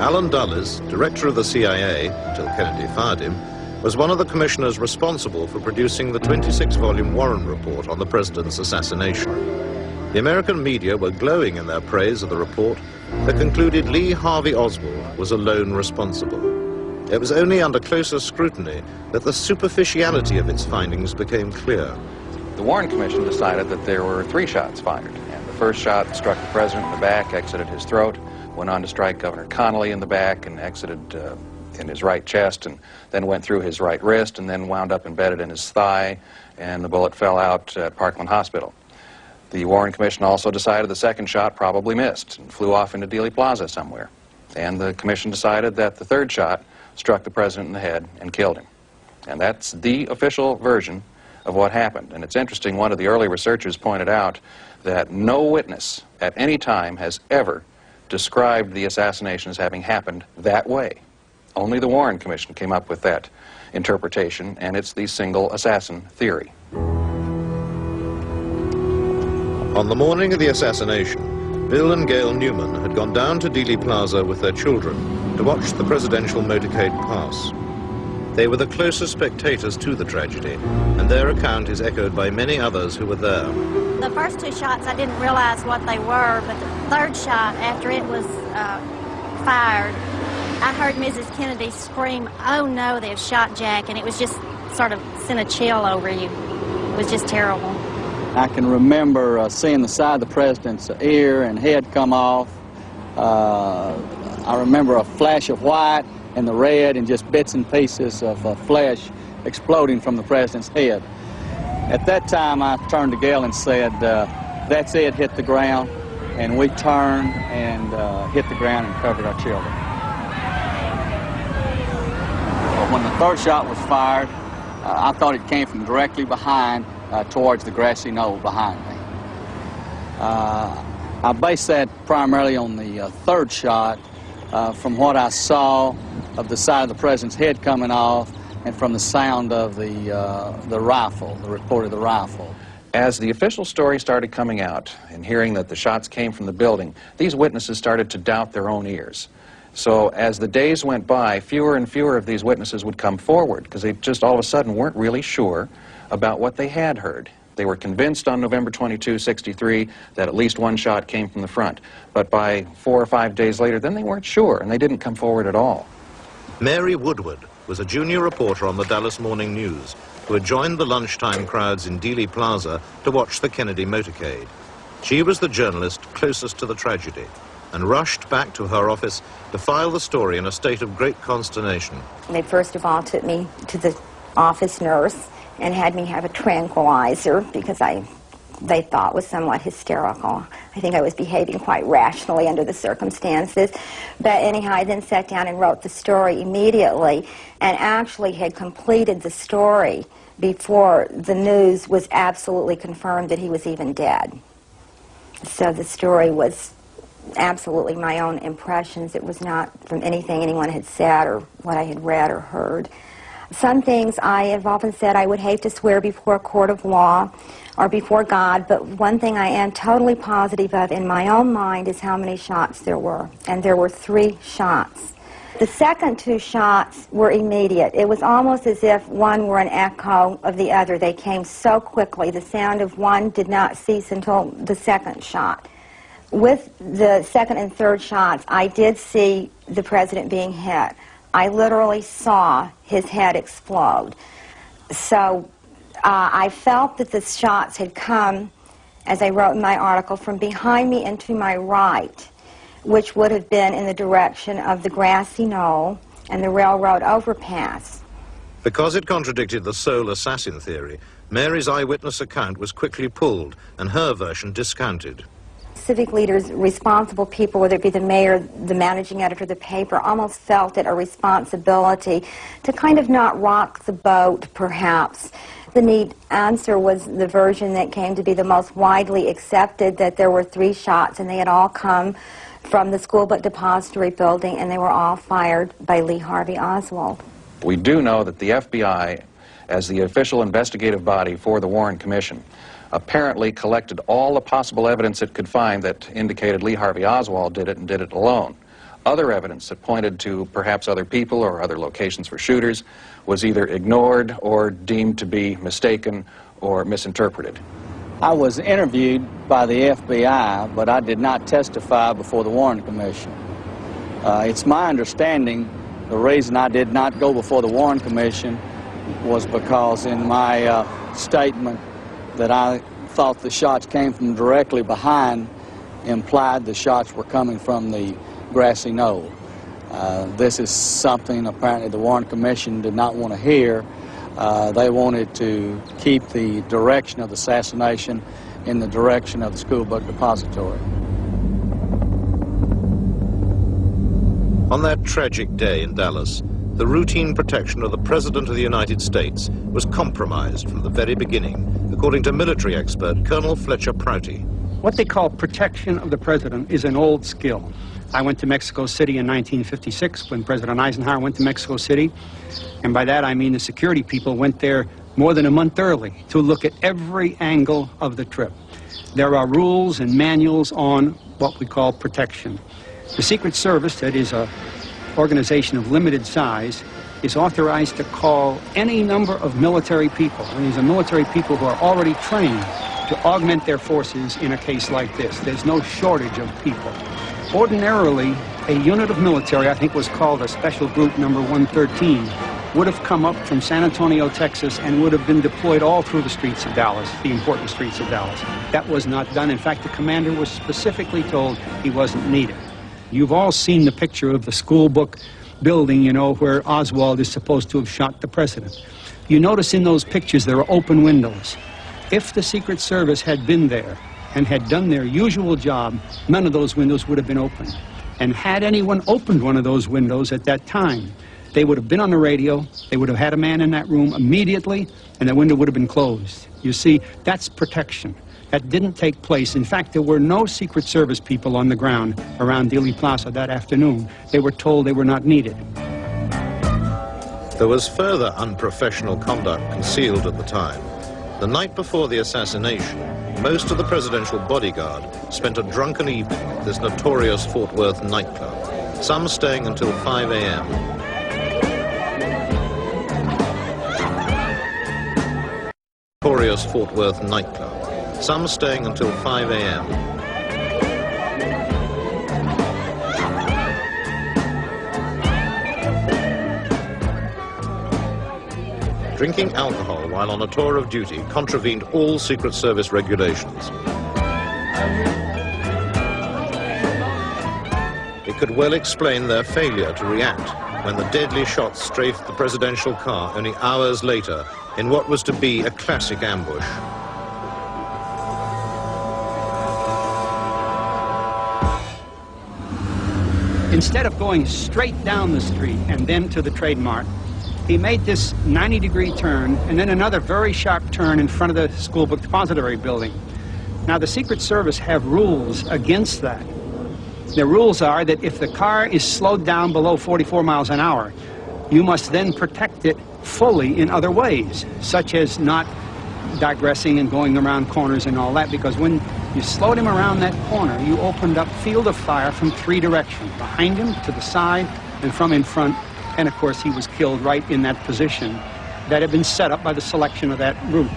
Allen Dulles, director of the CIA, till Kennedy fired him, was one of the commissioners responsible for producing the 26-volume Warren Report on the president's assassination. The American media were glowing in their praise of the report that concluded Lee Harvey Oswald was alone responsible. It was only under closer scrutiny that the superficiality of its findings became clear. The Warren Commission decided that there were 3 shots fired, and the first shot struck the president in the back, exited his throat, went on to strike Governor Connally in the back and exited in his right chest, and then went through his right wrist and then wound up embedded in his thigh, and the bullet fell out at Parkland Hospital. The Warren Commission also decided the second shot probably missed and flew off into Dealey Plaza somewhere. And the commission decided that the third shot struck the president in the head and killed him. And that's the official version of what happened. And it's interesting, one of the early researchers pointed out that no witness at any time has ever described the assassination as having happened that way. Only the Warren Commission came up with that interpretation, and it's the single assassin theory. On the morning of the assassination, Bill and Gail Newman had gone down to Dealey Plaza with their children to watch the presidential motorcade pass. They were the closest spectators to the tragedy, and their account is echoed by many others who were there. The first 2 shots, I didn't realize what they were, but the third shot, after it was fired, I heard Mrs. Kennedy scream, "Oh no, they've shot Jack," and it was just sort of sent a chill over you. It was just terrible. I can remember seeing the side of the president's ear and head come off. I remember a flash of white and the red and just bits and pieces of flesh exploding from the president's head. At that time, I turned to Gail and said, "That's it, hit the ground." And we turned and hit the ground and covered our children. But when the third shot was fired, I thought it came from directly behind, towards the grassy knoll behind me. I based that primarily on the third shot, from what I saw of the side of the president's head coming off and from the sound of the rifle, the report of the rifle. As the official story started coming out and hearing that the shots came from the building, these witnesses started to doubt their own ears. So as the days went by, fewer and fewer of these witnesses would come forward because they just all of a sudden weren't really sure about what they had heard. They were convinced on November 22, '63 that at least 1 shot came from the front. But by 4 or 5 days later, then they weren't sure, and they didn't come forward at all. Mary Woodward was a junior reporter on the Dallas Morning News who had joined the lunchtime crowds in Dealey Plaza to watch the Kennedy motorcade. She was the journalist closest to the tragedy and rushed back to her office to file the story in a state of great consternation. They first of all took me to the office nurse and had me have a tranquilizer because they thought was somewhat hysterical. I think I was behaving quite rationally under the circumstances. But anyhow, I then sat down and wrote the story immediately and actually had completed the story before the news was absolutely confirmed that he was even dead. So the story was absolutely my own impressions. It was not from anything anyone had said or what I had read or heard. Some things I have often said I would hate to swear before a court of law or before God, but one thing I am totally positive of in my own mind is how many shots there were. And there were 3 shots. The second 2 shots were immediate. It was almost as if one were an echo of the other. They came so quickly. The sound of one did not cease until the second shot. With the second and third shots, I did see the president being hit. I literally saw his head explode. So I felt that the shots had come, as I wrote in my article, from behind me and to my right, which would have been in the direction of the grassy knoll and the railroad overpass. Because it contradicted the sole assassin theory, Mary's eyewitness account was quickly pulled and her version discounted. Civic leaders, responsible people, whether it be the mayor, the managing editor of the paper, almost felt it a responsibility to kind of not rock the boat, perhaps. The neat answer was the version that came to be the most widely accepted, that there were 3 shots and they had all come from the school book depository building and they were all fired by Lee Harvey Oswald. We do know that the FBI, as the official investigative body for the Warren Commission, apparently collected all the possible evidence it could find that indicated Lee Harvey Oswald did it and did it alone. Other evidence that pointed to perhaps other people or other locations for shooters was either ignored or deemed to be mistaken or misinterpreted. I was interviewed by the FBI, but I did not testify before the Warren Commission. It's my understanding the reason I did not go before the Warren Commission was because in my statement that I thought the shots came from directly behind implied the shots were coming from the grassy knoll. This is something apparently the Warren Commission did not want to hear. They wanted to keep the direction of the assassination in the direction of the school book depository. On that tragic day in Dallas, the routine protection of the President of the United States was compromised from the very beginning, according to military expert Colonel Fletcher Prouty. What they call protection of the President is an old skill. I went to Mexico City in 1956 when President Eisenhower went to Mexico City. And by that I mean the security people went there more than a month early to look at every angle of the trip. There are rules and manuals on what we call protection. The Secret Service, that is an organization of limited size, is authorized to call any number of military people. And these are military people who are already trained to augment their forces in a case like this. There's no shortage of people. Ordinarily, a unit of military, I think was called a Special Group Number 113, would have come up from San Antonio, Texas, and would have been deployed all through the streets of Dallas, the important streets of Dallas. That was not done. In fact, the commander was specifically told he wasn't needed. You've all seen the picture of the school book building, you know, where Oswald is supposed to have shot the president. You notice in those pictures there are open windows. If the Secret Service had been there and had done their usual job, none of those windows would have been opened. And had anyone opened one of those windows at that time, they would have been on the radio, they would have had a man in that room immediately, and the window would have been closed. You see, that's protection. That didn't take place. In fact, there were no Secret Service people on the ground around Dealey Plaza that afternoon. They were told they were not needed. There was further unprofessional conduct concealed at the time. The night before the assassination, most of the presidential bodyguard spent a drunken evening at this notorious Fort Worth nightclub, some staying until 5 a.m. Notorious Fort Worth nightclub, some staying until 5 a.m. Drinking alcohol while on a tour of duty contravened all Secret Service regulations. It could well explain their failure to react when the deadly shots strafed the presidential car only hours later in what was to be a classic ambush. Instead of going straight down the street and then to the Trade Mart, he made this 90-degree turn and then another very sharp turn in front of the school book depository building. Now, the Secret Service have rules against that. The rules are that if the car is slowed down below 44 miles an hour, you must then protect it fully in other ways, such as not digressing and going around corners and all that, because when you slowed him around that corner, you opened up field of fire from 3 directions, behind him, to the side, and from in front. And of course, he was killed right in that position that had been set up by the selection of that route.